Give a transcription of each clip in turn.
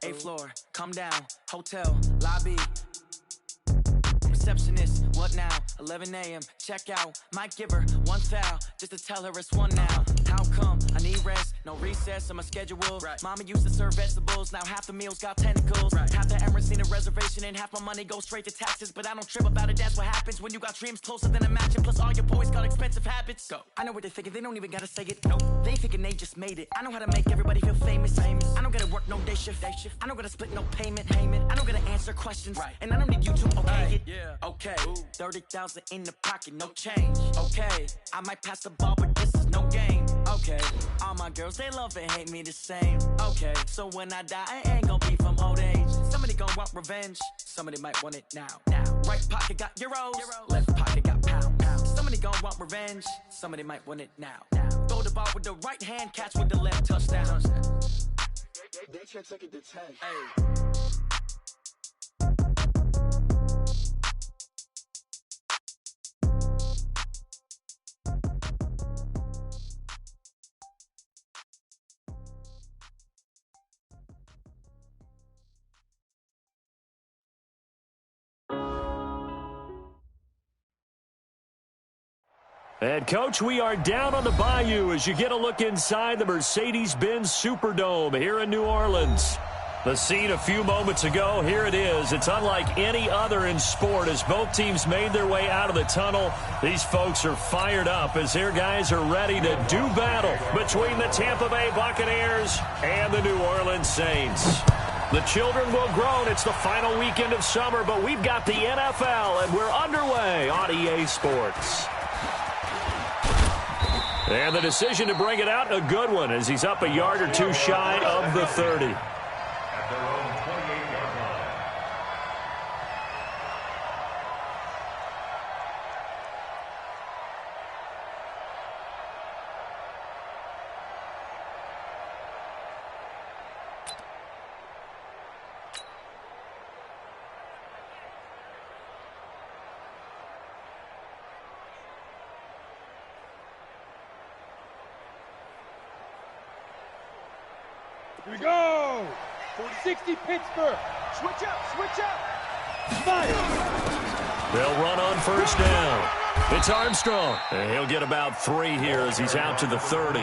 8th floor, come down, hotel, lobby. Receptionist, what now? 11 a.m., check out. Might give her one foul, just to tell her it's one now. How come? I need rest, no recess on my schedule. Right. Mama used to serve vegetables, now half the meals got tentacles. Right. Half the Emirates need a reservation and half my money goes straight to taxes. But I don't trip about it, that's what happens when you got dreams closer than a match. And plus all your boys got expensive habits. Go. I know what they're thinking, they don't even gotta say it. Nope. They thinking they just made it. I know how to make everybody feel famous. I don't gotta work no day shift. I don't gotta split no payment. I don't gotta answer questions. Right. And I don't need you to okay it. Yeah. Okay, 30,000 in the pocket, no change. Okay, I might pass the ball, but this is no game. Okay, all my girls, they love and hate me the same. Okay, so when I die, I ain't gonna be from old age. Somebody gon' want revenge, somebody might want it now. Right pocket got euros, left pocket got pounds. Somebody gon' want revenge, somebody might want it now. Throw the ball with the right hand, catch with the left, touchdown. They check second to 10. Hey. And, Coach, we are down on the Bayou as you get a look inside the Mercedes-Benz Superdome here in New Orleans. The scene a few moments ago, here it is. It's unlike any other in sport as both teams made their way out of the tunnel. These folks are fired up as their guys are ready to do battle between the Tampa Bay Buccaneers and the New Orleans Saints. The children will groan. It's the final weekend of summer, but we've got the NFL, and we're underway on EA Sports. And the decision to bring it out, a good one, as he's up a yard or two shy of the 30. Here we go! 60 Pittsburgh. Switch up. Fire. They'll run on first down. It's Armstrong. And he'll get about 3 here as he's out to the 30.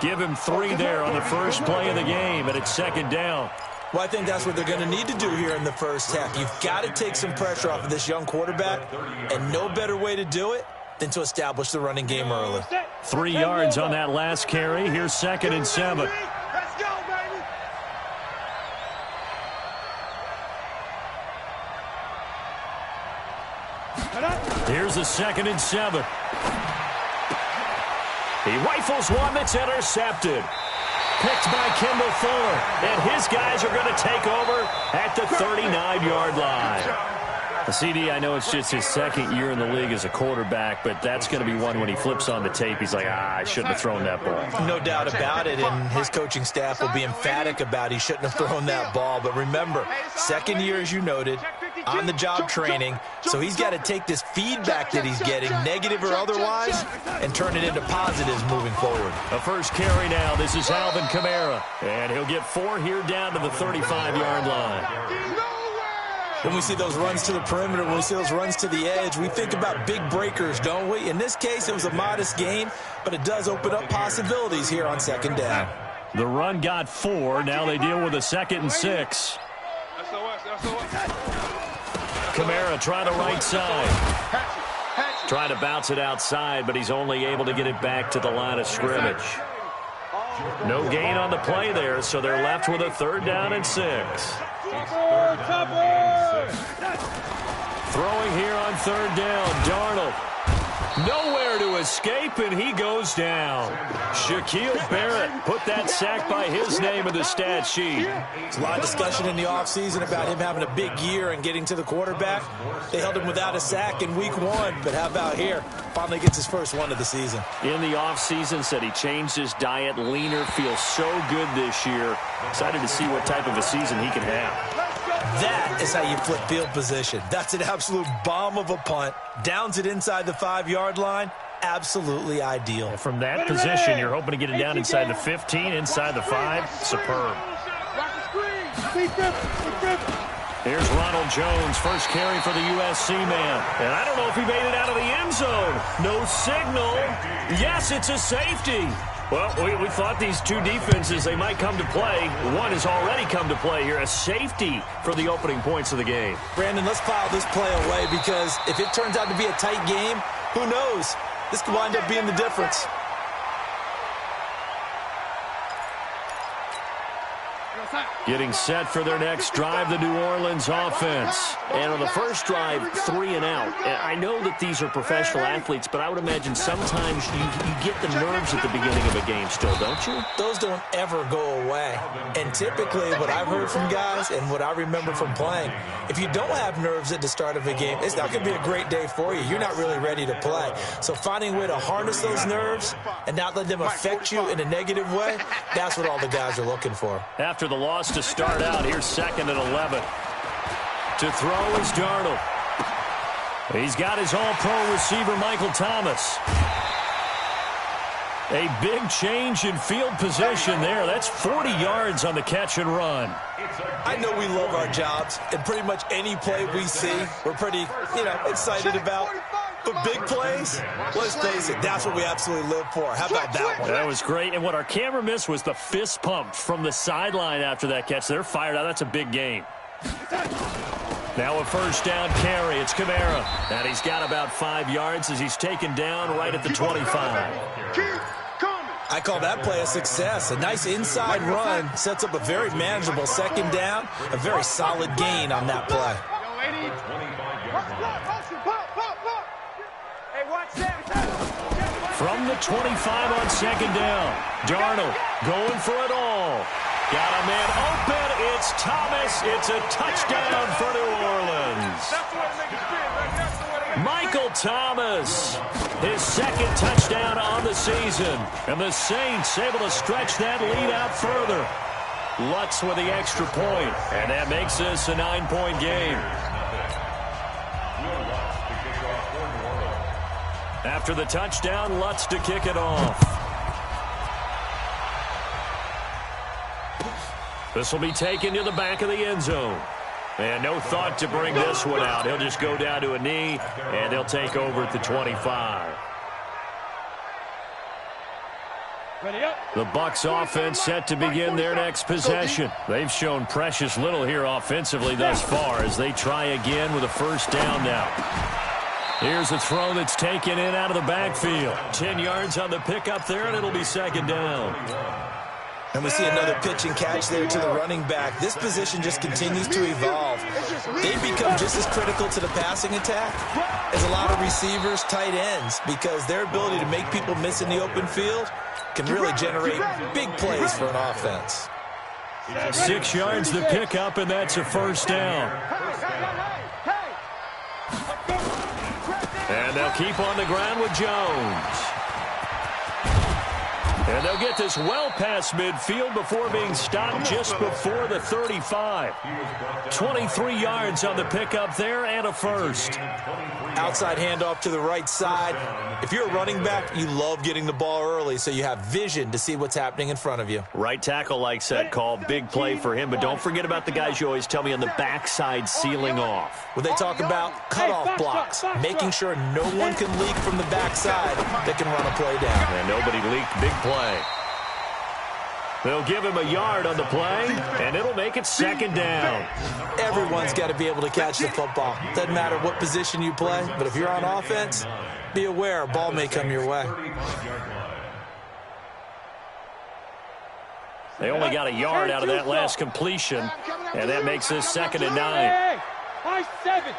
Give him 3 there on the first play of the game, and it's second down. Well, I think that's what they're going to need to do here in the first half. You've got to take some pressure off of this young quarterback, and no better way to do it than to establish the running game early. 3 yards on that last carry. Here's 2nd and 7. Let's go, baby! Here's the 2nd and 7. He rifles one that's intercepted. Picked by Kendall Fuller. And his guys are going to take over at the 39-yard line. The CD, I know it's just his 2nd year in the league as a quarterback, but that's going to be one when he flips on the tape, he's like, I shouldn't have thrown that ball. No doubt about it, and his coaching staff will be emphatic about he shouldn't have thrown that ball. But remember, 2nd year, as you noted, on-the-job training, so he's got to take this feedback that he's getting, negative or otherwise, and turn it into positives moving forward. The first carry now, this is Alvin Kamara, and he'll get 4 here down to the 35-yard line. When we see those runs to the perimeter, when we see those runs to the edge, we think about big breakers, don't we? In this case, it was a modest gain, but it does open up possibilities here on 2nd down. The run got 4. Now they deal with a 2nd and 6. Kamara trying the right side. Trying to bounce it outside, but he's only able to get it back to the line of scrimmage. No gain on the play there, so they're left with a 3rd down and 6. Throwing here on 3rd down, Darnold. Nowhere to escape, and he goes down. Shaquille Barrett put that sack by his name in the stat sheet. There's a lot of discussion in the offseason about him having a big year and getting to the quarterback. They held him without a sack in week 1, but how about here? Finally gets his first one of the season. In the offseason, said he changed his diet, leaner, feels so good this year. Excited to see what type of a season he can have. That is how you flip field position. That's an absolute bomb of a punt. Downs it inside the 5-yard line. Absolutely ideal. And from that position, you're hoping to get it down inside the 15, inside the 5. Superb. Here's Ronald Jones, first carry for the USC man. And I don't know if he made it out of the end zone. No signal. Yes, it's a safety. Well, we thought these two defenses, they might come to play. One has already come to play here, a safety for the opening points of the game. Brandon, let's file this play away because if it turns out to be a tight game, who knows? This could wind up being the difference. Getting set for their next drive, the New Orleans offense. And on the first drive, 3 and out. And I know that these are professional athletes, but I would imagine sometimes you get the nerves at the beginning of a game still, don't you? Those don't ever go away. And typically what I've heard from guys and what I remember from playing, if you don't have nerves at the start of a game, it's not going to be a great day for you. You're not really ready to play. So finding a way to harness those nerves and not let them affect you in a negative way, that's what all the guys are looking for. After the loss to start out, here's 2nd and 11. To throw is Darnold. He's got his all-pro receiver, Michael Thomas. A big change in field position there. That's 40 yards on the catch and run. I know we love our jobs, and pretty much any play we see, we're pretty, excited about. But big plays, let's face it, that's what we absolutely live for. How about that one? That was great. And what our camera missed was the fist pump from the sideline after that catch. They're fired out. That's a big game. Now a first down carry. It's Kamara. And he's got about 5 yards as he's taken down right at the 25. I call that play a success. A nice inside run sets up a very manageable 2nd down. A very solid gain on that play. From the 25 on 2nd down, Darnold going for it all. Got a man open. It's Thomas. It's a touchdown for New Orleans. Michael Thomas, his 2nd touchdown on the season. And the Saints able to stretch that lead out further. Lutz with the extra point. And that makes this a 9-point game. After the touchdown, Lutz to kick it off. This will be taken to the back of the end zone. And no thought to bring this one out. He'll just go down to a knee, and they'll take over at the 25. The Bucs offense set to begin their next possession. They've shown precious little here offensively thus far as they try again with a first down now. Here's a throw that's taken in out of the backfield. 10 yards on the pickup there, and it'll be 2nd down. And we see another pitch and catch there to the running back. This position just continues to evolve. They become just as critical to the passing attack as a lot of receivers, tight ends, because their ability to make people miss in the open field can really generate big plays for an offense. 6 yards the pickup, and that's a first down. And they'll keep on the ground with Jones. And they'll get this well past midfield before being stopped just before the 35. 23 yards on the pickup there and a first. Outside handoff to the right side. If you're a running back, you love getting the ball early so you have vision to see what's happening in front of you. Right tackle likes that call. Big play for him. But don't forget about the guys you always tell me on the backside sealing off. What they talk about, cutoff blocks, making sure no one can leak from the backside that can run a play down. And nobody leaked. Big play. They'll give him a yard on the play, and it'll make it 2nd down. Everyone's got to be able to catch the football. Doesn't matter what position you play, but if you're on offense, be aware a ball may come your way. They only got a yard out of that last completion, and that makes this 2nd and 9. High 7.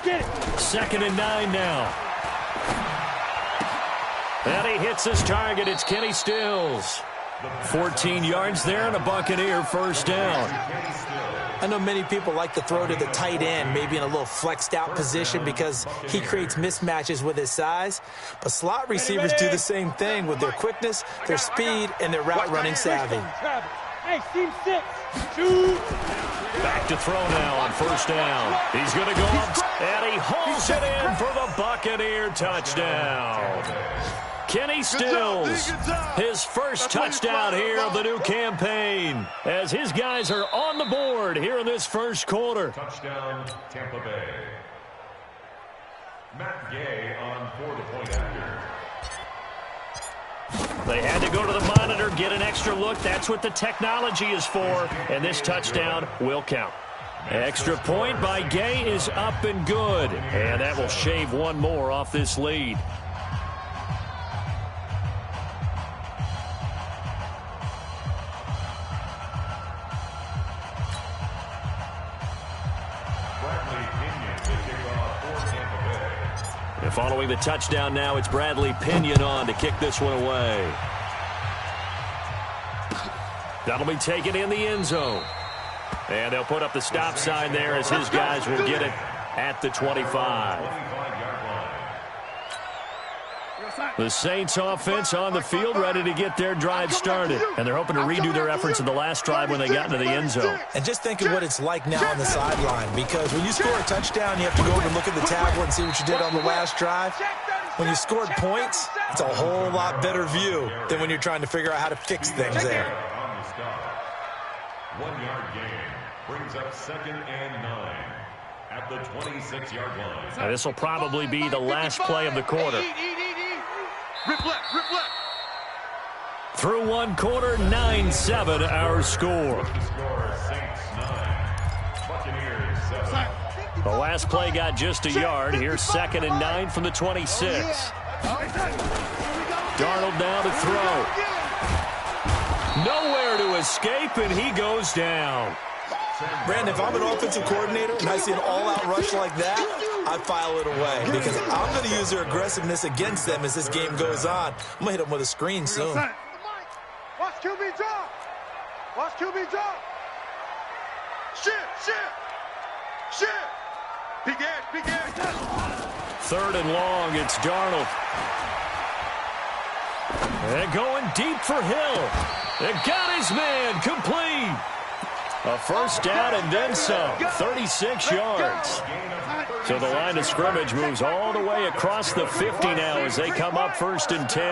Get it. 2nd and 9 now. And he hits his target. It's Kenny Stills. 14 yards there and a Buccaneer first down. I know many people like to throw to the tight end, maybe in a little flexed out position because he creates mismatches with his size. But slot receivers do the same thing with their quickness, their speed, and their route running savvy. Hey, team 6. Shoot. Back to throw now on first down. He's going to go up, and he hauls it in for the Buccaneer touchdown. Kenny Stills, his first touchdown here of the new campaign, as his guys are on the board here in this first quarter. Touchdown, Tampa Bay. Matt Gay on for the point after. They had to go to the monitor, get an extra look. That's what the technology is for, and this touchdown will count. Extra point by Gay is up and good, and that will shave one more off this lead. And following the touchdown now, it's Bradley Pinion on to kick this one away. That'll be taken in the end zone. And they'll put up the stop sign there as his guys will get it at the 25. The Saints offense on the field, ready to get their drive started. And they're hoping to redo their efforts in the last drive when they got into the end zone. And just think of what it's like now on the sideline, because when you score a touchdown, you have to go over and look at the tablet and see what you did on the last drive. When you scored points, it's a whole lot better view than when you're trying to figure out how to fix things there. 1 yard gain brings up 2nd and 9 at the 26-yard line. Now, this will probably be the last play of the quarter. Rip left, rip left. Through one quarter, 9-7 our score. Saints 9, Buccaneers 7. The last play got just a yard. Here's 2nd and 9 from the 26. Darnold now to throw. Nowhere to escape, and he goes down. Brandon, if I'm an offensive coordinator and I see an all-out rush like that, I file it away because I'm going to use their aggressiveness against them as this game goes on. I'm going to hit them with a screen soon. Watch QB drop. Watch QB drop. Shift. Big edge. 3rd and long, it's Darnold. And going deep for Hill. They got his man complete. A first down and then some, 36 yards. So the line of scrimmage moves all the way across the 50 now as they come up 1st and 10.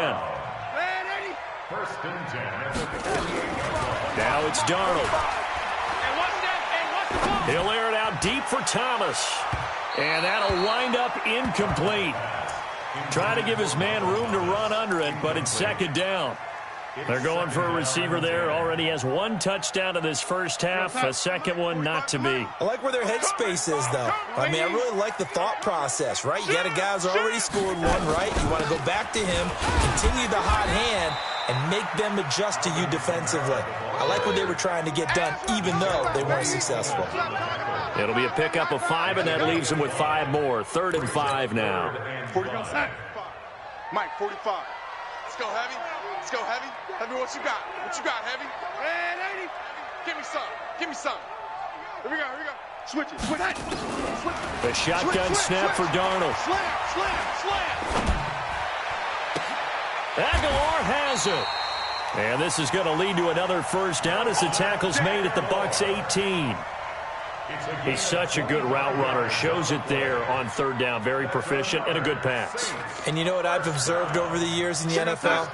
Now it's Darnold. He'll air it out deep for Thomas. And that'll wind up incomplete. Trying to give his man room to run under it, but it's 2nd down. They're going for a receiver there. Already has 1 touchdown in this first half. A second one not to be. I like where their headspace is, though. I mean, I really like the thought process, right? You got a guy who's already scored one, right? You want to go back to him, continue the hot hand, and make them adjust to you defensively. I like what they were trying to get done, even though they weren't successful. It'll be a pickup of 5, and that leaves them with 5 more. 3rd and 5 now. 45. Mike, 45. Let's go, Heavy. Heavy, what you got? Heavy? And 80. Give me some. Here we go. Switch it. The shotgun snap for Darnold. Slam. Aguilar has it. And this is going to lead to another first down as the tackle's made at the Bucs 18. He's such a good route runner. Shows it there on 3rd down. Very proficient and a good pass. And you know what I've observed over the years in the NFL?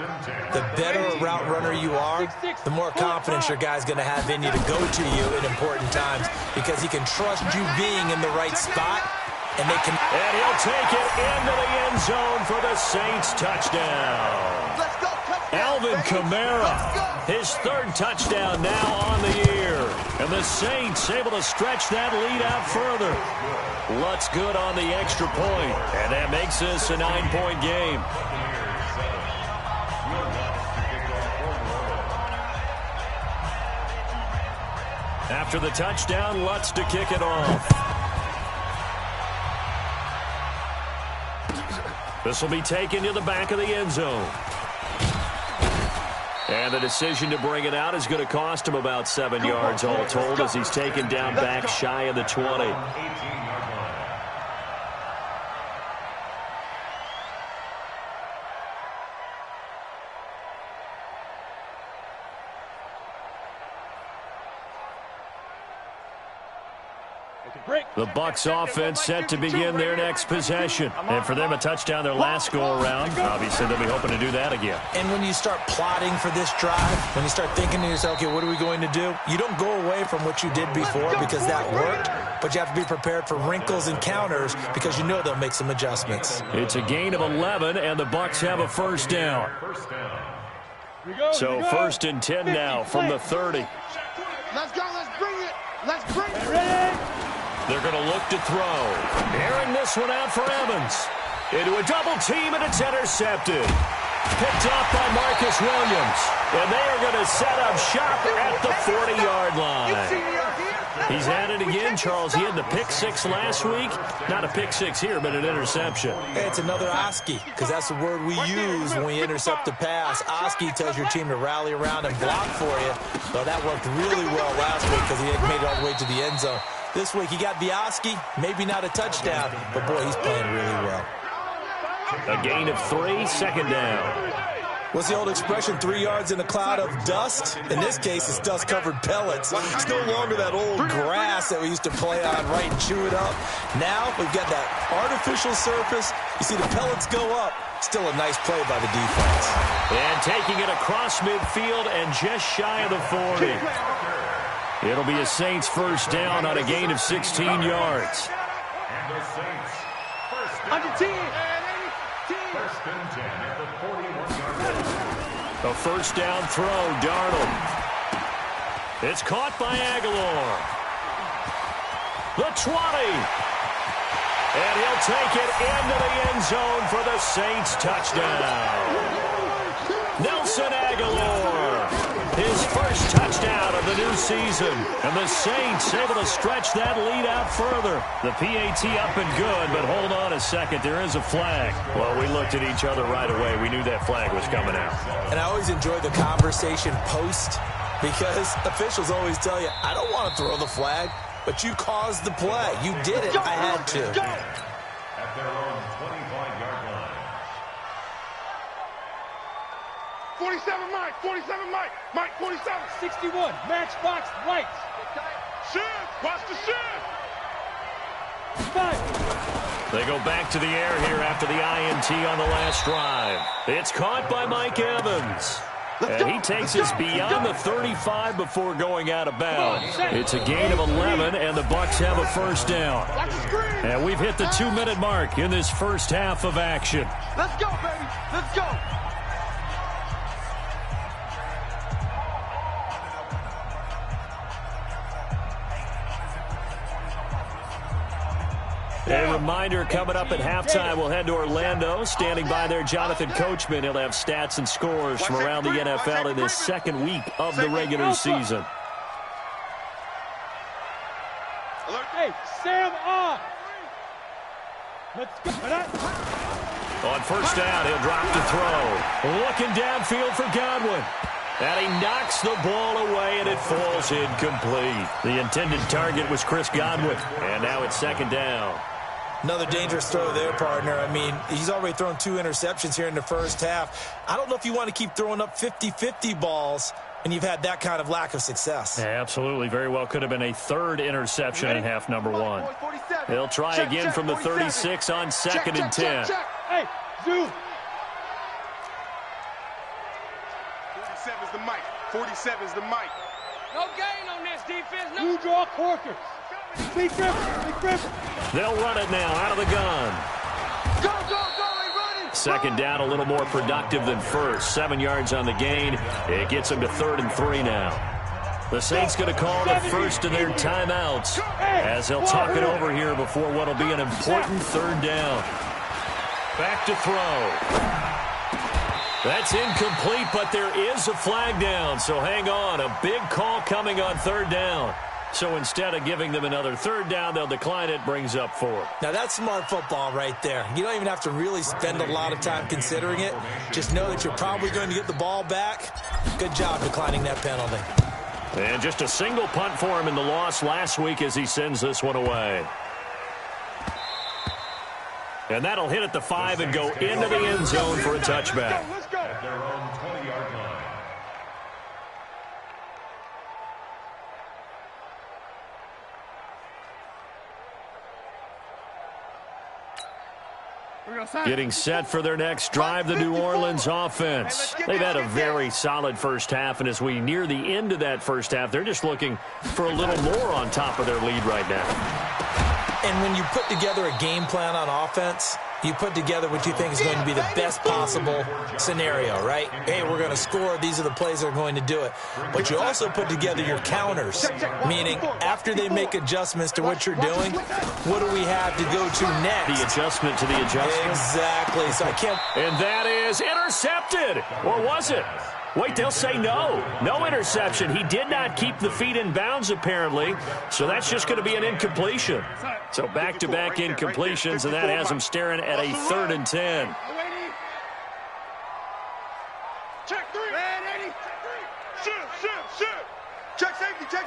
The better a route runner you are, the more confidence your guy's going to have in you to go to you in important times because he can trust you being in the right spot. And he'll take it into the end zone for the Saints touchdown. Alvin Kamara, his 3rd touchdown now on the year. And the Saints able to stretch that lead out further. Lutz good on the extra point, and that makes this a 9-point game. After the touchdown, Lutz to kick it off. This will be taken to the back of the end zone. And the decision to bring it out is going to cost him about 7 yards all told as he's taken down back shy of the 20. The Bucs offense set to begin their next possession. And for them, a touchdown their last go-around. Obviously, they'll be hoping to do that again. And when you start plotting for this drive, when you start thinking to yourself, okay, what are we going to do? You don't go away from what you did before because that worked, but you have to be prepared for wrinkles and counters because you know they'll make some adjustments. It's a gain of 11, and the Bucs have a first down. So 1st and 10 now from the 30. Let's go. Let's bring it. Let's bring it. They're going to look to throw. Airing this one out for Evans. Into a double team, and it's intercepted. Picked off by Marcus Williams. And they are going to set up shop at the 40-yard line. He's at it again, Charles. He had the pick six last week. Not a pick six here, but an interception. Hey, it's another Oski, because that's the word we use when we intercept a pass. Oski tells your team to rally around and block for you. Well, that worked really well last week because he had made it all the way to the end zone. This week, he got the Oski, maybe not a touchdown, but, boy, he's playing really well. A gain of 3, second down. What's the old expression, 3 yards in a cloud of dust? In this case, it's dust-covered pellets. It's no longer that old grass that we used to play on, right, and chew it up. Now we've got that artificial surface. You see the pellets go up. Still a nice play by the defense. And taking it across midfield and just shy of the 40. It'll be a Saints first down on a gain of 16 yards. And the Saints Under 10. first and 10 at the 41-yard line. A first down throw, Darnold. It's caught by Aguilar. The 20. And he'll take it into the end zone for the Saints touchdown. Nelson Aguilar, his first touchdown of the new season. And the Saints able to stretch that lead out further. The PAT up and good, but hold on a second. There is a flag. Well, we looked at each other right away. We knew that flag was coming out. And I always enjoy the conversation post because officials always tell you, I don't want to throw the flag, but you caused the play. You did it. I had to. At their own 25-yard line. 47 Mike. 47 Mike. Mike 47. 61. Matchbox right. Shift. Watch the shift. 5. They go back to the air here after the INT on the last drive. It's caught by Mike Evans. And he takes us beyond the 35 before going out of bounds. It's a gain of 11, and the Bucs have a first down. And we've hit the 2-minute mark in this first half of action. Let's go, baby. Let's go. A reminder, coming up at halftime, we'll head to Orlando. Standing by there, Jonathan Coachman. He'll have stats and scores from around the NFL in this second week of the regular season. Hey, Sam on. Let's go. On first down, he'll drop to throw. Looking downfield for Godwin. And he knocks the ball away, and it falls incomplete. The intended target was Chris Godwin. And now it's second down. Another dangerous throw there, partner. I mean, he's already thrown 2 interceptions here in the first half. I don't know if you want to keep throwing up 50-50 balls, and you've had that kind of lack of success. Yeah, absolutely. Very well could have been a third interception in half number 1. They'll try again from the 36 on second and 10. Hey, Zoo. 47 is the mic. 47 is the mic. No gain on this defense. No. You draw quarters. Big Griffin. They'll run it now out of the gun. Go, go, go. They running. Second down, a little more productive than first. 7 yards on the gain. It gets them to 3rd and 3 now. The Saints going to call the first of their timeouts as they'll talk it over here before what will be an important 3rd down. Back to throw. That's incomplete, but there is a flag down, so hang on. A big call coming on 3rd down. So instead of giving them another 3rd down, they'll decline it, brings up 4. Now, that's smart football right there. You don't even have to really spend a lot of time considering it. Just know that you're probably going to get the ball back. Good job declining that penalty. And just a single punt for him in the loss last week as he sends this one away. And that'll hit at the 5 and go into the end zone for a touchback. At their own 20-yard line. Getting set for their next drive, the New Orleans offense. They've had a very solid first half, and as we near the end of that first half, they're just looking for a little more on top of their lead right now. And when you put together a game plan on offense, you put together what you think is going to be the best possible scenario, right? Hey, we're going to score. These are the plays that are going to do it. But you also put together your counters, meaning after they make adjustments to what you're doing, what do we have to go to next? The adjustment to the adjustment. Exactly. So I can't. And that is intercepted. Or was it? Wait, they'll say no. No interception. He did not keep the feet in bounds, apparently. So that's just going to be an incompletion. So back-to-back incompletions, and that has him staring at a 3rd and 10. Check 3. Man, 80. Shoot. Check safety. Check.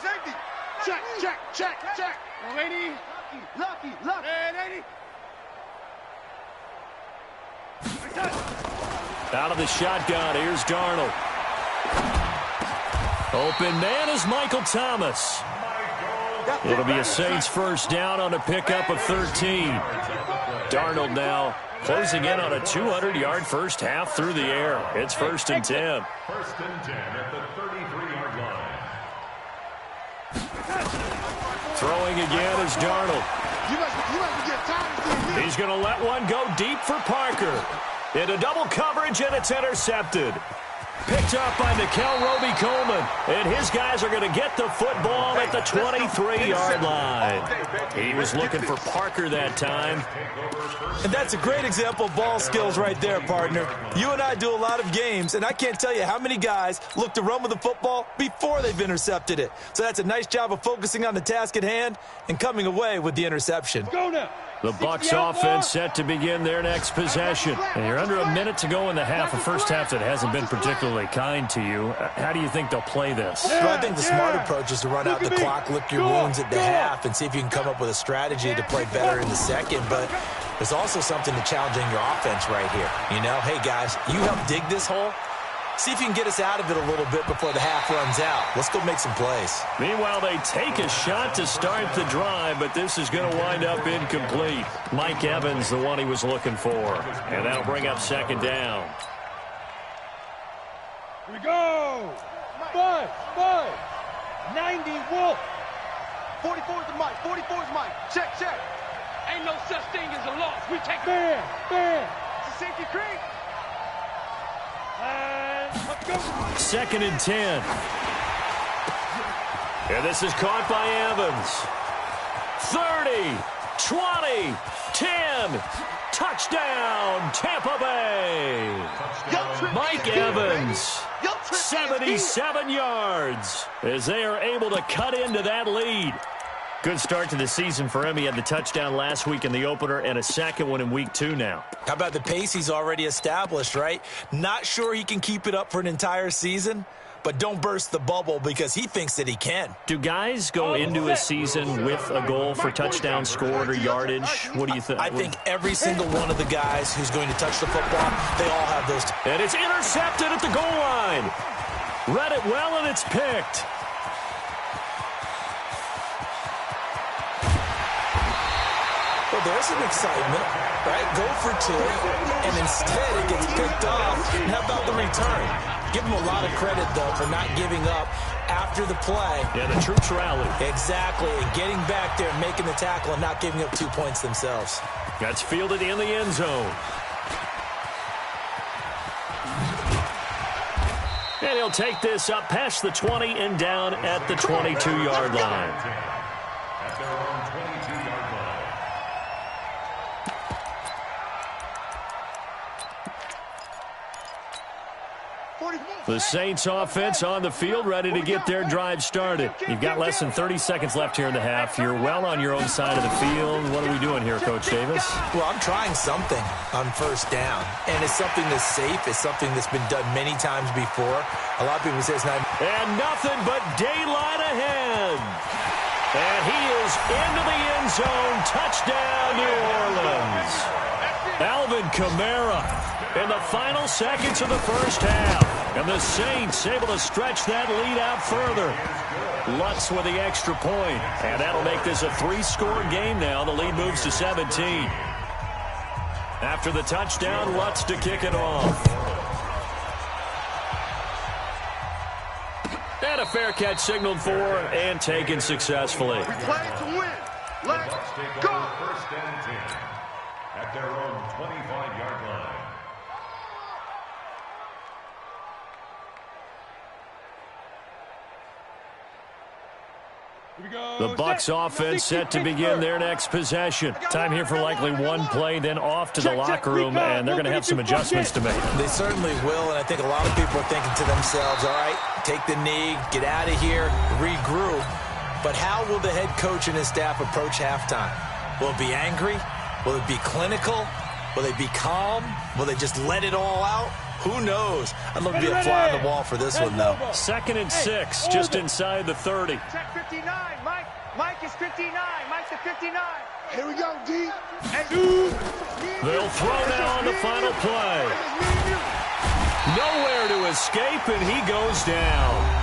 80. Lucky. Man, 80. Out of the shotgun, here's Darnold. Open man is Michael Thomas. It'll be a Saints first down on a pickup of 13. Darnold now closing in on a 200-yard first half through the air. It's 1st and 10. 1st and 10 at the 33-yard line. Throwing again is Darnold. He's going to let one go deep for Parker. Into double coverage, and it's intercepted. Picked up by Nickel Roby-Coleman. And his guys are going to get the football at the 23-yard line. He was looking for Parker that time. And that's a great example of ball skills right there, partner. You and I do a lot of games, and I can't tell you how many guys look to run with the football before they've intercepted it. So that's a nice job of focusing on the task at hand and coming away with the interception. Go now. The Bucs offense set to begin their next possession. And you're under a minute to go in the half, a first half that hasn't been particularly kind to you. How do you think they'll play this? Well, I think the smart approach is to run out the clock, lick your wounds at the half, and see if you can come up with a strategy to play better in the second. But there's also something to challenging your offense right here. You know, hey, guys, you help dig this hole. See if you can get us out of it a little bit before the half runs out. Let's go make some plays. Meanwhile, they take a shot to start the drive, but this is going to wind up incomplete. Mike Evans, the one he was looking for. And that'll bring up 2nd down. Here we go. 5. 90 Wolf. 44 is the Mike. 44 is Mike. Check. Ain't no such thing as a loss. We take man. It's a safety creek. And let's go. 2nd and 10. And this is caught by Evans. 30, 20, 10. Touchdown, Tampa Bay. Mike Evans, 77 yards as they are able to cut into that lead. Good start to the season for him. He had the touchdown last week in the opener and a second one in week 2 now. How about the pace he's already established, right? Not sure he can keep it up for an entire season, but don't burst the bubble because he thinks that he can. Do guys go into a season with a goal for touchdown scored or yardage? What do you think? I think every single one of the guys who's going to touch the football, they all have those. And it's intercepted at the goal line. Read it well, and it's picked. Well, there's some excitement, right? Go for 2, and instead it gets picked off. And how about the return? Give him a lot of credit, though, for not giving up after the play. Yeah, the troops rallied. Exactly, and getting back there and making the tackle and not giving up 2 points themselves. That's fielded in the end zone. And he'll take this up past the 20 and down at the 22-yard line. At their own 22-yard line. The Saints offense on the field, ready to get their drive started. You've got less than 30 seconds left here in the half. You're well on your own side of the field. What are we doing here, Coach Davis? Well, I'm trying something on first down, and it's something that's safe. It's something that's been done many times before. A lot of people say it's not. And nothing but daylight ahead. And he is into the end zone. Touchdown, New Orleans. Alvin Kamara in the final seconds of the first half. And the Saints able to stretch that lead out further. Lutz with the extra point. And that'll make this a 3-score game now. The lead moves to 17. After the touchdown, Lutz to kick it off. And a fair catch signaled for and taken successfully. We play to win. Let's go. First and 10 at their own 25-yard line. The Bucs offense set to begin their next possession. Time here for likely one play, then off to the locker room, and they're going to have some adjustments to make. They certainly will, and I think a lot of people are thinking to themselves, all right, take the knee, get out of here, regroup. But how will the head coach and his staff approach halftime? Will it be angry? Will it be clinical? Will they be calm? Will they just let it all out? Who knows? I'd love to be a fly on the wall for this one, though. 2nd and 6, just inside the 30. Check 59, Mike. Mike is 59. Mike's the 59. Here we go, D. They'll throw now on the final play. Nowhere to escape, and he goes down.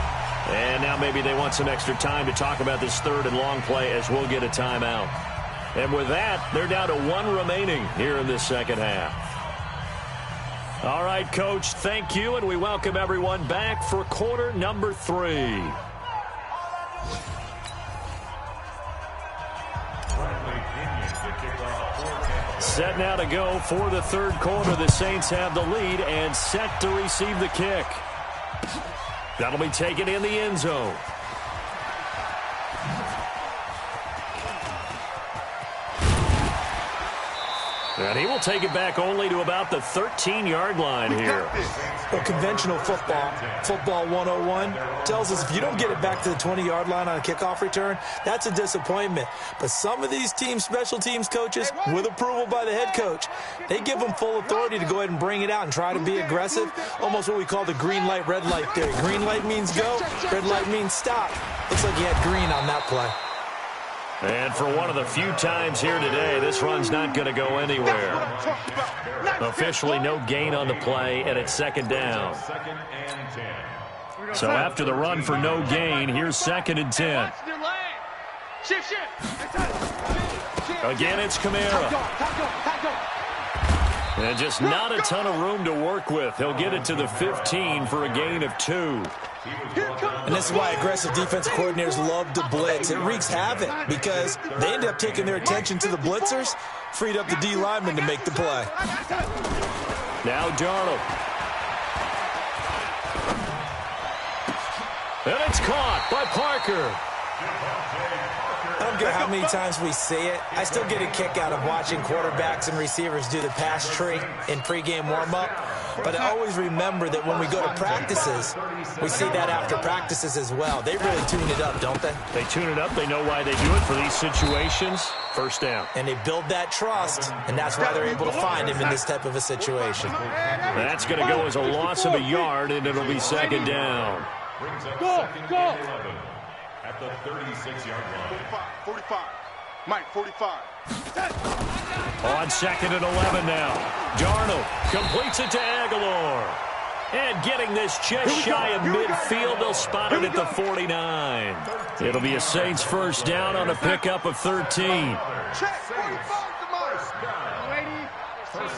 And now maybe they want some extra time to talk about this 3rd and long play as we'll get a timeout. And with that, they're down to 1 remaining here in this second half. All right, Coach, thank you, and we welcome everyone back for quarter number 3. Set now to go for the 3rd quarter. The Saints have the lead and set to receive the kick. That'll be taken in the end zone. And he will take it back only to about the 13-yard line here. Well, conventional football 101, tells us if you don't get it back to the 20-yard line on a kickoff return, that's a disappointment. But some of these special teams coaches, with approval by the head coach, they give them full authority to go ahead and bring it out and try to be aggressive, almost what we call the green light, red light theory. Green light means go, red light means stop. Looks like he had green on that play. And for one of the few times here today, this run's not going to go anywhere. Officially no gain on the play, and it's 2nd down. So after the run for no gain, here's 2nd and 10. Again, it's Kamara. And just not a ton of room to work with. He'll get it to the 15 for a gain of 2. And this is why aggressive defensive coordinators love to blitz. It wreaks havoc because they end up taking their attention to the blitzers, freed up the D lineman to make the play. Now Darnold. And it's caught by Parker. I don't care how many times we see it. I still get a kick out of watching quarterbacks and receivers do the pass tree in pregame warm-up. But I always remember that when we go to practices, we see that after practices as well. They really tune it up, don't they? They tune it up. They know why they do it for these situations. 1st down. And they build that trust, and that's why they're able to find him in this type of a situation. That's going to go as a loss of a yard, and it'll be 2nd down. Go! At the 36-yard line. 45. Mike, 45. On 2nd and 11 now. Darnold completes it to Aguilar. And getting this just shy of midfield, they'll spot it at the 49. It'll be a Saints 1st down on a pickup of 13. Check. 45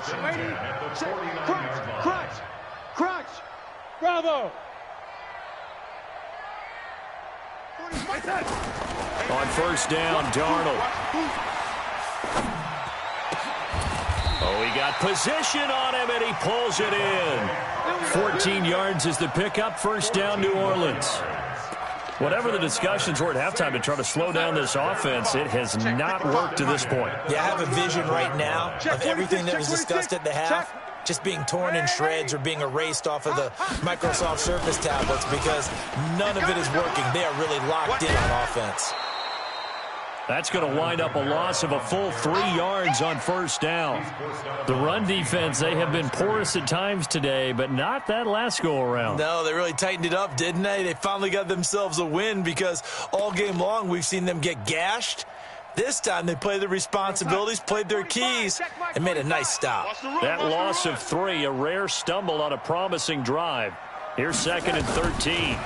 to Mike. Crunch. Bravo. On 1st down, Darnold. Oh, he got position on him, and he pulls it in. 14 yards is the pickup. 1st down, New Orleans. Whatever the discussions were at halftime to try to slow down this offense, it has not worked to this point. Yeah, I have a vision right now of everything that was discussed at the half just being torn in shreds or being erased off of the Microsoft Surface tablets because none of it is working. They are really locked in on offense. That's going to wind up a loss of a full 3 yards on 1st down. The run defense, they have been porous at times today, but not that last go-around. No, they really tightened it up, didn't they? They finally got themselves a win because all game long we've seen them get gashed. This time they played their responsibilities, played their keys, and made a nice stop. That loss of 3, a rare stumble on a promising drive. Here's 2nd and 13.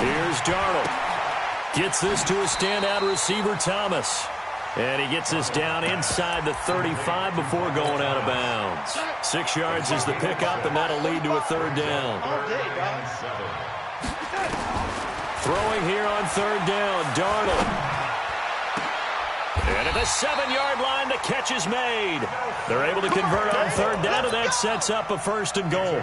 Here's Darnold. Gets this to a standout receiver, Thomas. And he gets us down inside the 35 before going out of bounds. 6 yards is the pickup, and that'll lead to a third down. Throwing here on third down, Darnold. And at the 7-yard line, the catch is made. They're able to convert on third down, and that sets up a first and goal.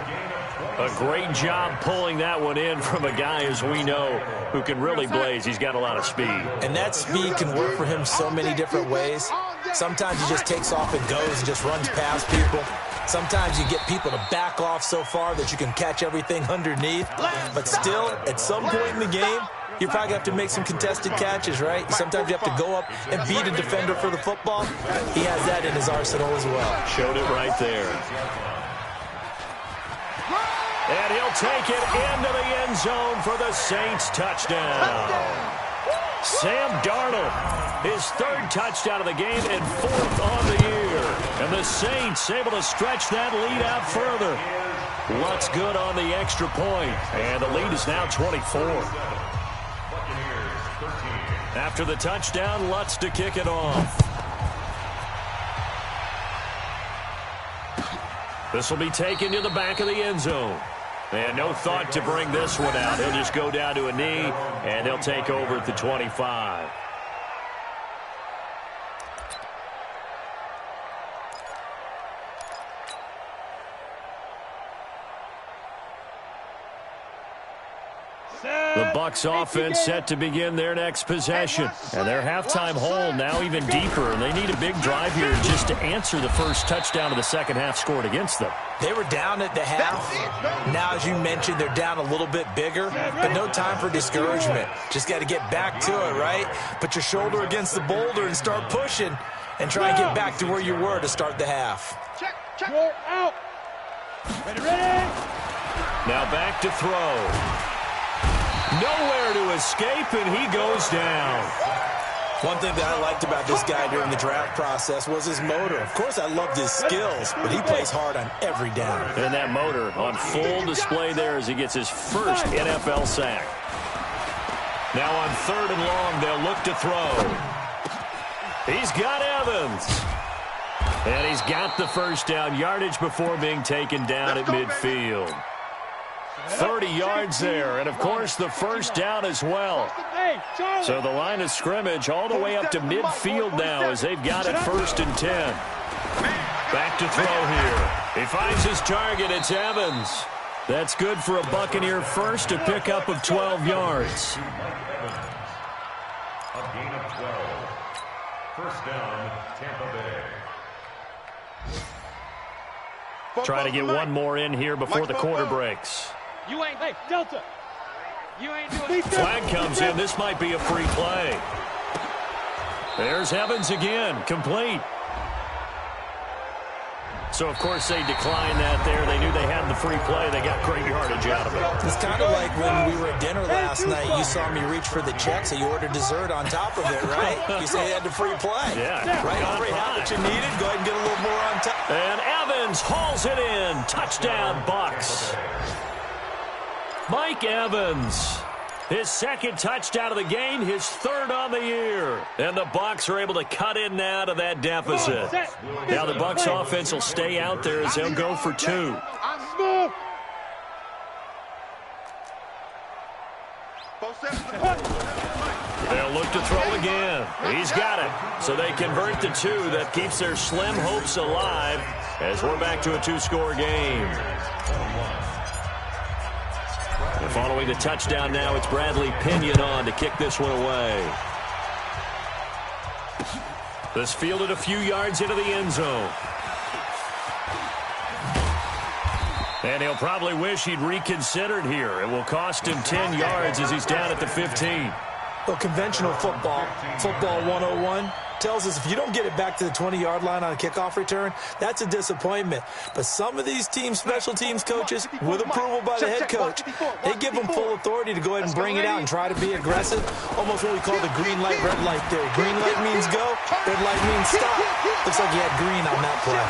A great job pulling that one in from a guy, as we know, who can really blaze. He's got a lot of speed. And that speed can work for him so many different ways. Sometimes he just takes off and goes and just runs past people. Sometimes you get people to back off so far that you can catch everything underneath. But still, at some point in the game, you probably have to make some contested catches, right? Sometimes you have to go up and beat a defender for the football. He has that in his arsenal as well. Showed it right there. And he'll take it into the end zone for the Saints touchdown. Sam Darnold, his third touchdown of the game and 4th on the year. And the Saints able to stretch that lead out further. Lutz good on the extra point. And the lead is now 24. After the touchdown, Lutz to kick it off. This will be taken to the back of the end zone. And no thought to bring this one out. He'll just go down to a knee, and they'll take over at the 25. The Bucs offense set to begin their next possession. And their halftime hole now even deeper. And they need a big drive here just to answer the first touchdown of the second half scored against them. They were down at the half. Now, as you mentioned, they're down a little bit bigger. But no time for discouragement. Just got to get back to it, right? Put your shoulder against the boulder and start pushing. And try and get back to where you were to start the half. You're out. Ready. Now back to throw. Nowhere to escape, and he goes down. One thing that I liked about this guy during the draft process was his motor. Of course, I loved his skills, but he plays hard on every down. And that motor on full display there as he gets his first NFL sack. Now on 3rd and long, they'll look to throw. He's got Evans. And he's got the first down, yardage before being taken down at midfield. 30 yards there, and of course the first down as well. So the line of scrimmage all the way up to midfield now as they've got it 1st and 10. Back to throw here. He finds his target. It's Evans. That's good for a Buccaneer first, a pickup of 12 yards. A gain of 12. First down, Tampa Bay. Try to get one more in here before the quarter breaks. You ain't, hey, Delta. You ain't doing it. Flag comes in. This might be a free play. There's Evans again, complete. So, of course, they declined that there. They knew they had the free play. They got great yardage out of it. It's kind of like when we were at dinner last night. You saw me reach for the check, so you ordered dessert on top of it, right? You say you had the free play. Yeah. Right? Already had what you needed. Go ahead and get a little more on top. And Evans hauls it in. Touchdown, Bucs. Mike Evans, his second touchdown of the game, his 3rd on the year. And the Bucs are able to cut in now to that deficit. Now the Bucs offense will stay out there as they'll go for 2. They'll look to throw again. He's got it. So they convert the 2. That keeps their slim hopes alive as we're back to a 2-score game. And following the touchdown now, it's Bradley Pinion on to kick this one away. This fielded a few yards into the end zone. And he'll probably wish he'd reconsidered here. It will cost him 10 yards as he's down at the 15. Well, conventional football 101, tells us if you don't get it back to the 20-yard line on a kickoff return, that's a disappointment. But some of these team special teams coaches, with approval by the head coach, they give them full authority to go ahead and bring it out and try to be aggressive, almost what we call the green light, red light theory. Green light means go, red light means stop. Looks like he had green on that play.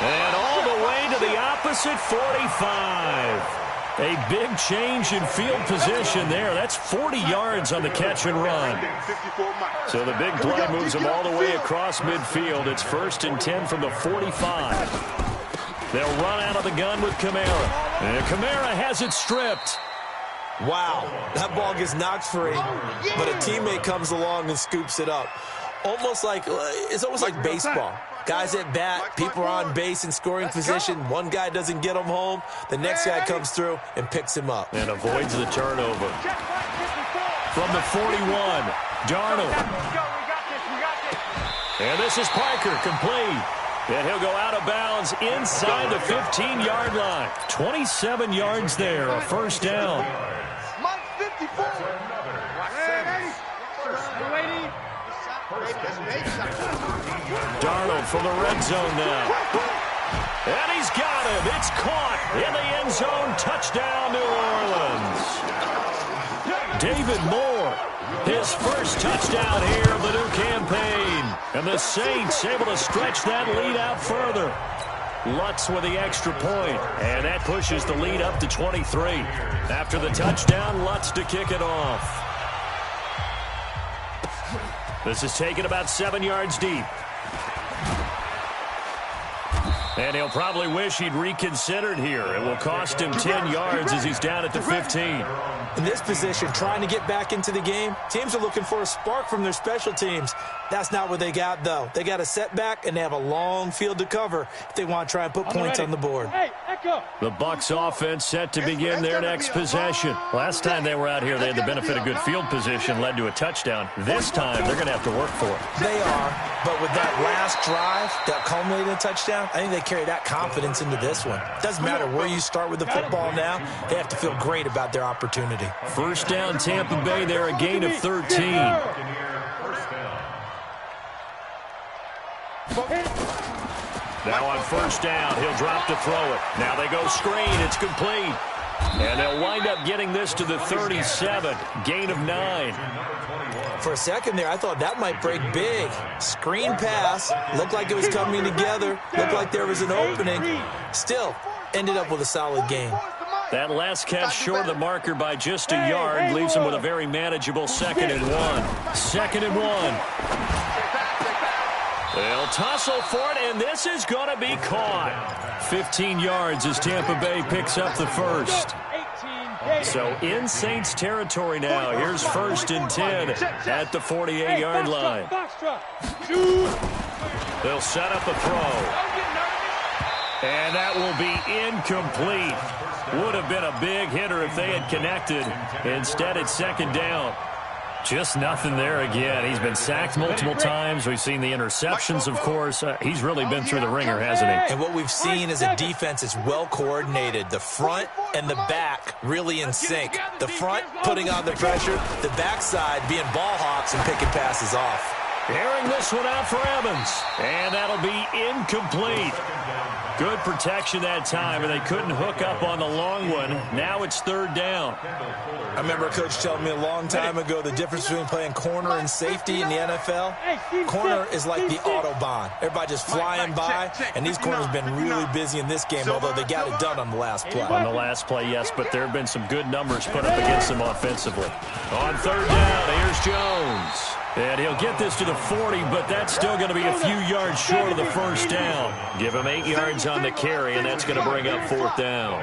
And all the way to the opposite 45. A big change in field position there. That's 40 yards on the catch and run. So the big play moves them all the way across midfield. It's 1st and 10 from the 45. They'll run out of the gun with Kamara. And Kamara has it stripped. Wow, that ball gets knocked free, but a teammate comes along and scoops it up. It's almost like baseball. Guys at bat, people are on base in scoring position. One guy doesn't get him home. The next guy comes through and picks him up. And avoids the turnover. From the 41, Darnold. And this is Parker, complete. And he'll go out of bounds inside the 15-yard line. 27 yards there, a first down. Darnold from the red zone now. And he's got him. It's caught in the end zone. Touchdown, New Orleans. David Moore, his first touchdown here of the new campaign. And the Saints able to stretch that lead out further. Lutz with the extra point. And that pushes the lead up to 23. After the touchdown, Lutz to kick it off. This is taken about 7 yards deep. And he'll probably wish he'd reconsidered here. It will cost him 10 yards as he's down at the 15. In this position, trying to get back into the game, teams are looking for a spark from their special teams. That's not what they got, though. They got a setback, and they have a long field to cover if they want to try and put points on the board. The Bucs offense set to begin their next possession. Last time they were out here, they had the benefit of good field position, led to a touchdown. This time, they're going to have to work for it. They are, but with that last drive that culminated in a touchdown, I think they carry that confidence into this one. Doesn't matter where you start with the football now, they have to feel great about their opportunity. First down, Tampa Bay there, a gain of 13. Now on first down, he'll drop to throw it. Now they go screen, it's complete. And they'll wind up getting this to the 37, gain of 9. For a second there, I thought that might break big. Screen pass, looked like it was coming together, looked like there was an opening. Still, ended up with a solid gain. That last catch short of the marker by just a yard leaves him with a very manageable 2nd and 1. 2nd and 1. They'll tussle for it, and this is going to be caught. 15 yards as Tampa Bay picks up the first. So in Saints territory now. Here's 1st and 10 at the 48-yard line. They'll set up a throw. And that will be incomplete. Would have been a big hitter if they had connected. Instead, it's 2nd down. Just nothing there again. He's been sacked multiple times. We've seen the interceptions, of course. He's really been through the ringer, hasn't he? And what we've seen is a defense is well coordinated. The front and the back really in sync. The front putting on the pressure. The backside being ball hawks and picking passes off. Airing this one out for Evans. And that'll be incomplete. Good protection that time, and they couldn't hook up on the long one. Now it's 3rd down. I remember a coach telling me a long time ago the difference between playing corner and safety in the NFL. Corner is like the Autobahn. Everybody just flying by, and these corners have been really busy in this game, although they got it done on the last play. On the last play, yes, but there have been some good numbers put up against them offensively. On 3rd down, here's Jones. And he'll get this to the 40, but that's still going to be a few yards short of the first down. Give him 8 yards on the carry, and that's going to bring up 4th down.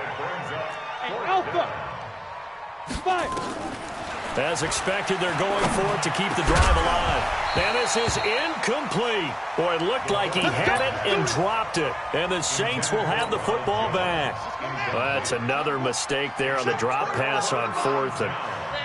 As expected, they're going for it to keep the drive alive. And this is incomplete. Boy, it looked like he had it and dropped it. And the Saints will have the football back. Well, that's another mistake there on the drop pass on 4th. And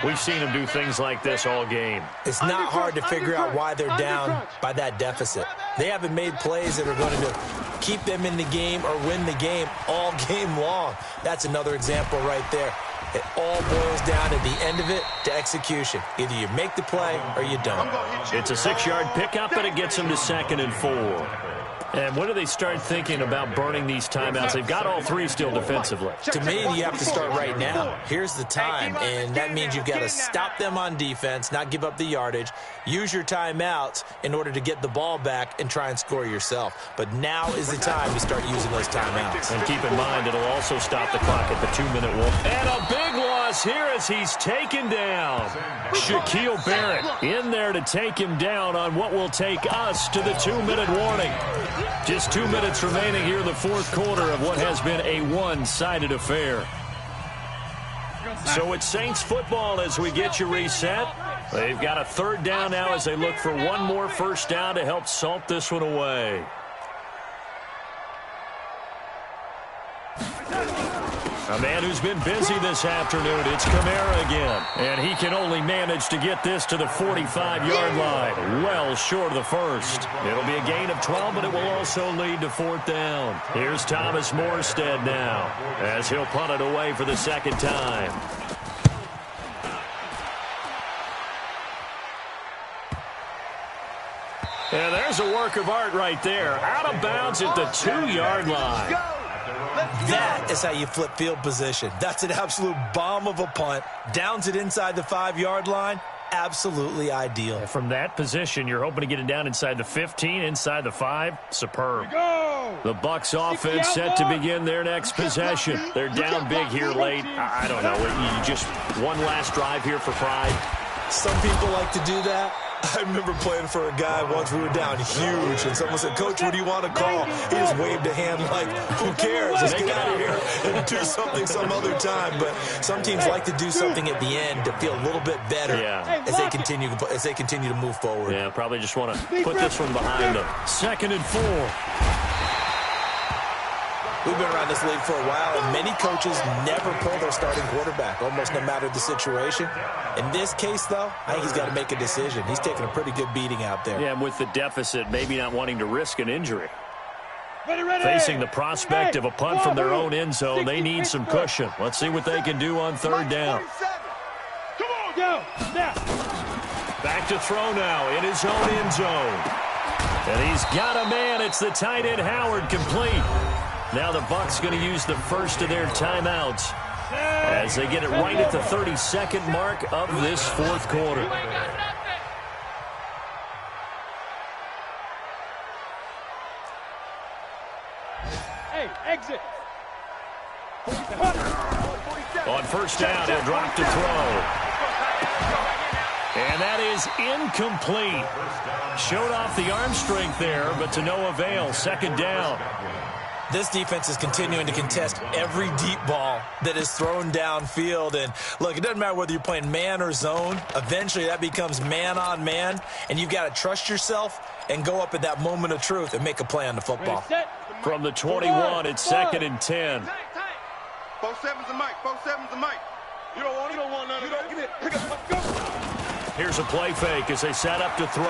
we've seen him do things like this all game. It's not hard to figure out why they're down by that deficit. They haven't made plays that are going to keep them in the game or win the game all game long. That's another example right there. It all boils down at the end of it to execution. Either you make the play or you don't. It's a 6-yard pickup, and it gets them to 2nd and 4. And when do they start thinking about burning these timeouts? They've got all three still defensively. To me, you have to start right now. Here's the time, and that means you've got to stop them on defense, not give up the yardage, use your timeouts in order to get the ball back and try and score yourself. But now is the time to start using those timeouts. And keep in mind, it'll also stop the clock at the 2-minute warning. And a big loss here as he's taken down. Shaquille Barrett in there to take him down on what will take us to the 2-minute warning. Just 2 minutes remaining here in the fourth quarter of what has been a one-sided affair. So it's Saints football as we get you reset. They've got a third down now as they look for one more first down to help salt this one away. A man who's been busy this afternoon, it's Kamara again. And he can only manage to get this to the 45-yard line. Well short of the first. It'll be a gain of 12, but it will also lead to fourth down. Here's Thomas Morstead now as he'll punt it away for the second time. And there's a work of art right there. Out of bounds at the 2-yard line. That is how you flip field position. That's an absolute bomb of a punt. Downs it inside the 5-yard line. Absolutely ideal. And from that position, you're hoping to get it down inside the 15, inside the 5. Superb. The Bucs offense set to begin their next possession. They're down big here late. I don't know. You just one last drive here for pride. Some people like to do that. I remember playing for a guy once. We were down huge, and someone said, "Coach, what do you want to call?" He just waved a hand like, "Who cares? Let's get out of here and do something some other time." But some teams like to do something at the end to feel a little bit better as they continue to move forward. Yeah, probably just want to put this one behind them. 2nd and 4. We've been around this league for a while, and many coaches never pull their starting quarterback, almost no matter the situation. In this case, though, I think he's got to make a decision. He's taking a pretty good beating out there. Yeah, and with the deficit, maybe not wanting to risk an injury. Facing the prospect of a punt from their own end zone, they need some cushion. Let's see what they can do on third down. Come on, go. Now. Back to throw now in his own end zone. And he's got a man. It's the tight end Howard, complete. Now the Bucs going to use the first of their timeouts as they get it right at the 32nd mark of this fourth quarter. Hey, exit. On first down, he'll drop to throw. And that is incomplete. Showed off the arm strength there, but to no avail. Second down. This defense is continuing to contest every deep ball that is thrown downfield. And, look, it doesn't matter whether you're playing man or zone. Eventually, that becomes man-on-man, and you've got to trust yourself and go up at that moment of truth and make a play on the football. From the 21, it's 2nd and 10. 4-7's a mic. 4-7's a mic. You don't want none of that. Give it. Pick up. Go. Here's a play fake as they set up to throw.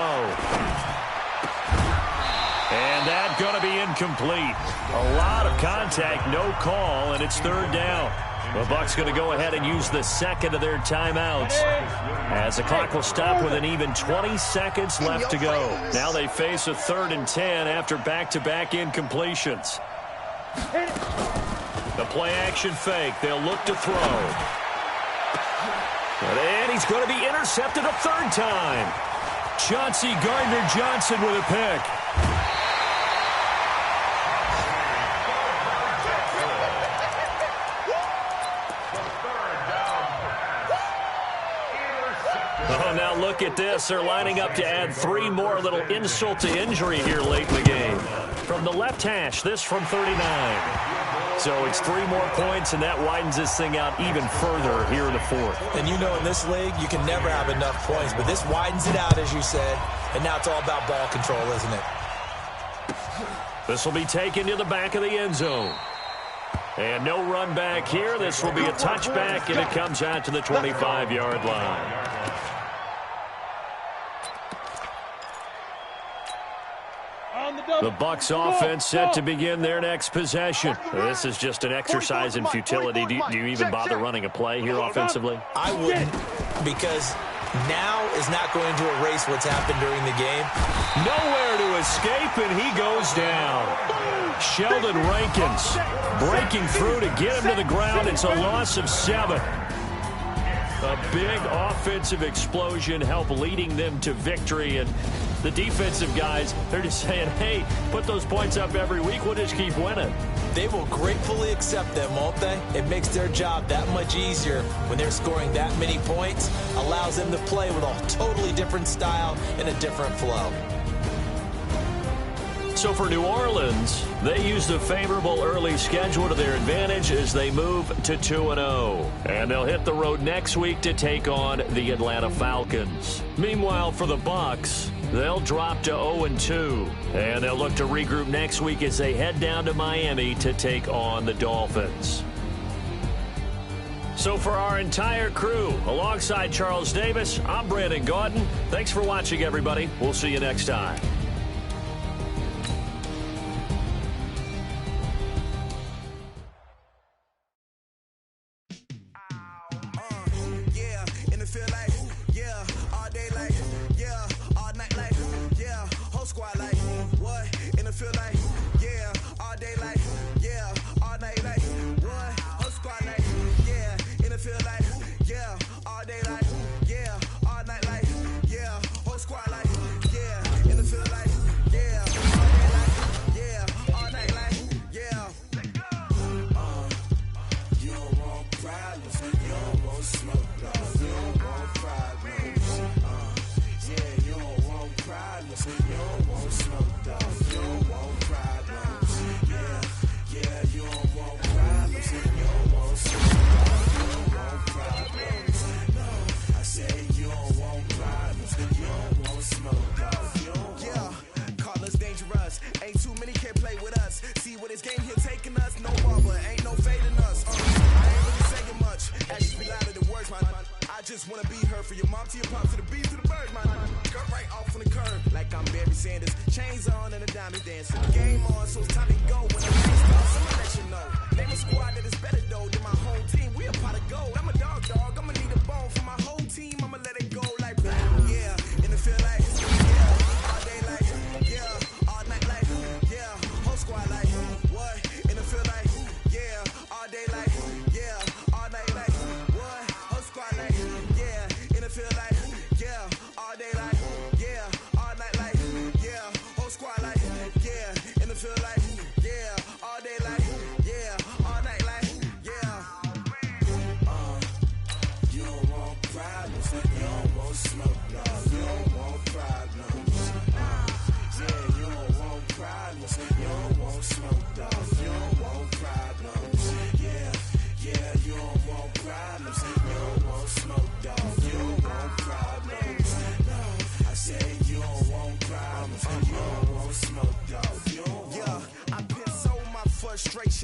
And that's going to be incomplete. A lot of contact, no call, and it's third down. The Bucs going to go ahead and use the second of their timeouts as the clock will stop with an even 20 seconds left to go. Now they face a 3rd and 10 after back-to-back incompletions. The play-action fake. They'll look to throw. And he's going to be intercepted a third time. Chauncey Gardner-Johnson with a pick. Oh, now look at this. They're lining up to add 3 more, a little insult to injury here late in the game. From the left hash, this from 39. So it's 3 more points, and that widens this thing out even further here in the fourth. And you know in this league, you can never have enough points, but this widens it out, as you said, and now it's all about ball control, isn't it? This will be taken to the back of the end zone. And no run back here. This will be a touchback, and it comes out to the 25-yard line. The Bucs offense set to begin their next possession. This is just an exercise in futility. Do you even bother running a play here offensively? I wouldn't, because now is not going to erase what's happened during the game. Nowhere to escape, and he goes down. Sheldon Rankins breaking through to get him to the ground. It's a loss of 7. A big offensive explosion helped leading them to victory. And the defensive guys, they're just saying, hey, put those points up every week. We'll just keep winning. They will gratefully accept them, won't they? It makes their job that much easier when they're scoring that many points. Allows them to play with a totally different style and a different flow. So for New Orleans, they used a favorable early schedule to their advantage as they move to 2-0. And they'll hit the road next week to take on the Atlanta Falcons. Meanwhile, for the Bucs, they'll drop to 0-2. And they'll look to regroup next week as they head down to Miami to take on the Dolphins. So for our entire crew, alongside Charles Davis, I'm Brandon Gaudin. Thanks for watching, everybody. We'll see you next time.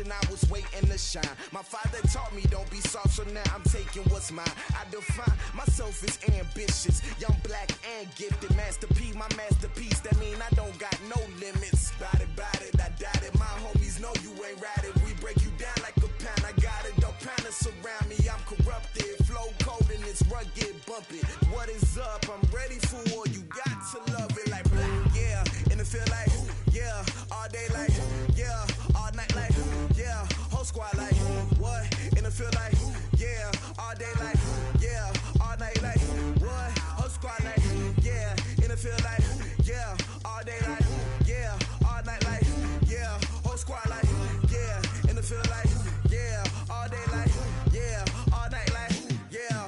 I was waiting to shine. My father taught me don't be soft, so now I'm taking what's mine. I define myself as ambitious, young, black, and gifted. Masterpiece, my masterpiece. That mean I don't got no limits. Bout it, I doubt it. My homies know you ain't ride it. We break you down like a pound. I got it, don't pound it surround me. I'm corrupted, flow cold and it's rugged, bump it. What is up? I'm ready for war. You got to love it like black, yeah. And it feel like, yeah, all day like, yeah, all night like, yeah, whole squad like, what? And it feel like, yeah, all day like, yeah, all night like, what? Whole squad like, yeah, and it feel like, yeah, all day like, yeah, all night like, yeah, whole squad like, yeah, and it feel like, yeah, all day like, yeah, all night like, yeah.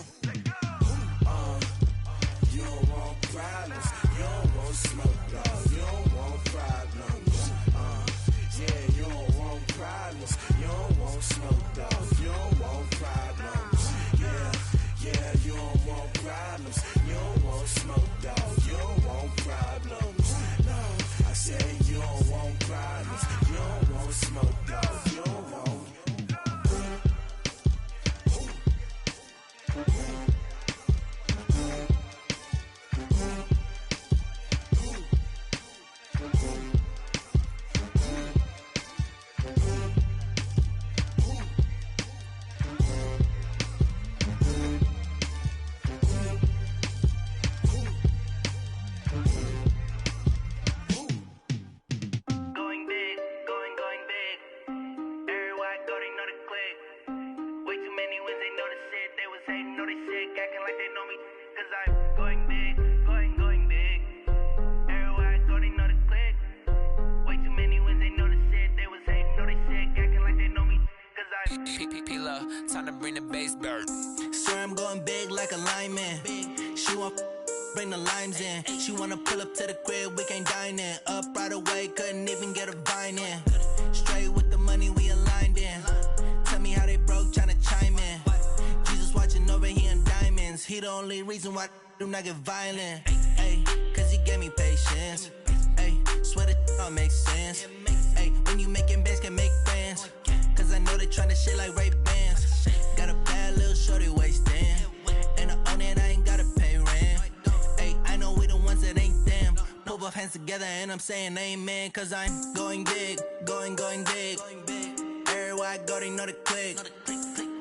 Time to bring the bass bird. Swear I'm going big like a lineman. She want bring the limes in. She wanna pull up to the crib, we can't dine in. Up right away, couldn't even get a vine in. Straight with the money we aligned in. Tell me how they broke, tryna chime in. Jesus watching over here in diamonds. He the only reason why I do not get violent. Ay, cause he gave me patience. Ay, swear that all makes sense. Ay, when you making bands, can make friends. Cause I know they tryna shit like Ray-Bans. Got a bad little shorty wasting. And I own it, I ain't gotta pay rent. Ay, I know we the ones that ain't them. Pull both hands together and I'm saying amen. Cause I'm going big, going big. Everywhere I go, they know the click.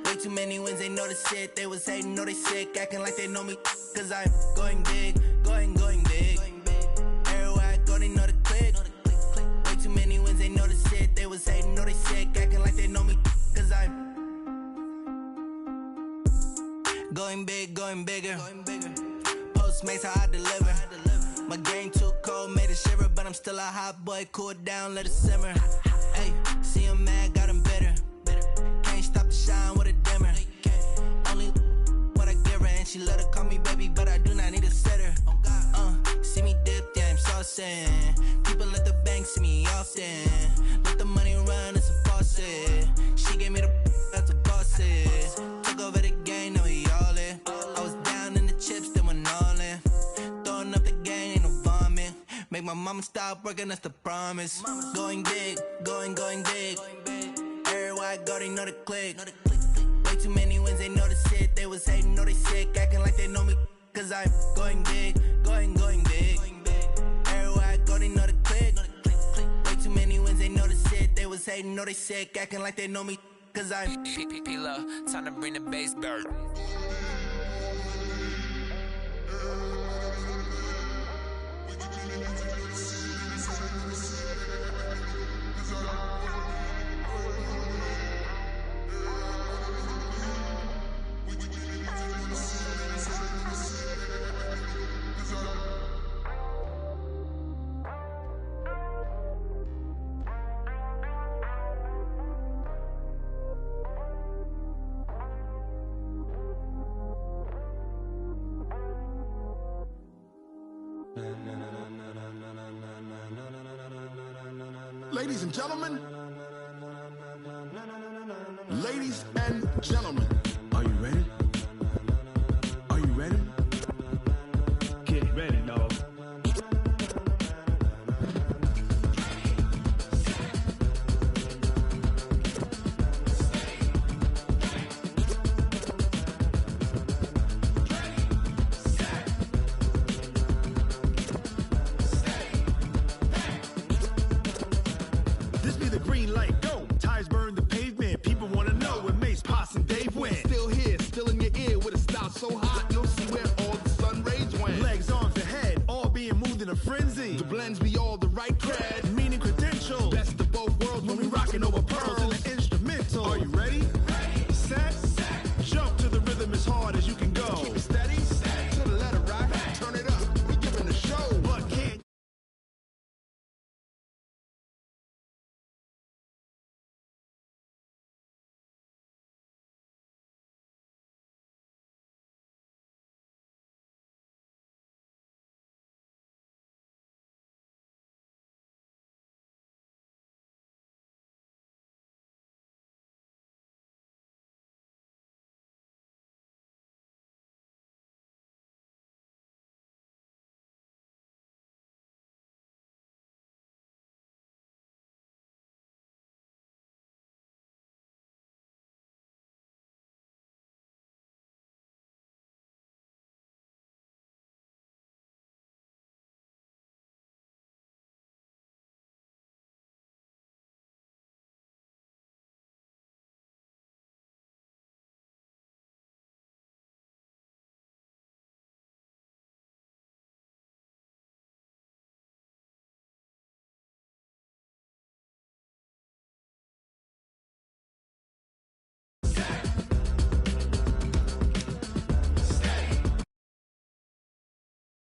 Way too many wins, they know the shit. They was hating, know they sick, acting like they know me. Cause I'm going big, going big. Everywhere I go, they know the click. Way too many wins, they know the shit. They was hating, know they sick, acting like they know me. Cause I'm going big, going bigger. Postmates how I deliver. My game too cold, made it shiver. But I'm still a hot boy, cool down, let it simmer. Hey, see him mad, got him bitter. Can't stop the shine with a dimmer. Only what I give her, and she let her call me baby, but I do not need a sitter. See me dip, yeah, I'm saucing. People at the bank see me often. Let the money run, it's a faucet. She gave me the that's a faucet. Took over the game, now we all in. I was down in the chips, then went all in. Throwing up the game, ain't no vomit. Make my mama stop working, that's the promise. Going big, going big. Everywhere I go, they know the click. Way too many wins, they know the shit. They was hating, know they sick, acting like they know me. Cause I'm going big, going big. Everywhere I go, they know the click. Way too many wins, they know the shit. They was hating, know they sick, acting like they know me. Cause I'm time to bring the bass bird. Ladies and gentlemen, are you ready? Are you ready? Get ready, dog. This be the green light, go. Tires burn the pavement. People wanna know where Mace, Poss, and Dave went. Still here, still in your ear with a style so hot, you'll see where all the sun rays went. Legs, arms, and head, all being moved in a frenzy. The blends be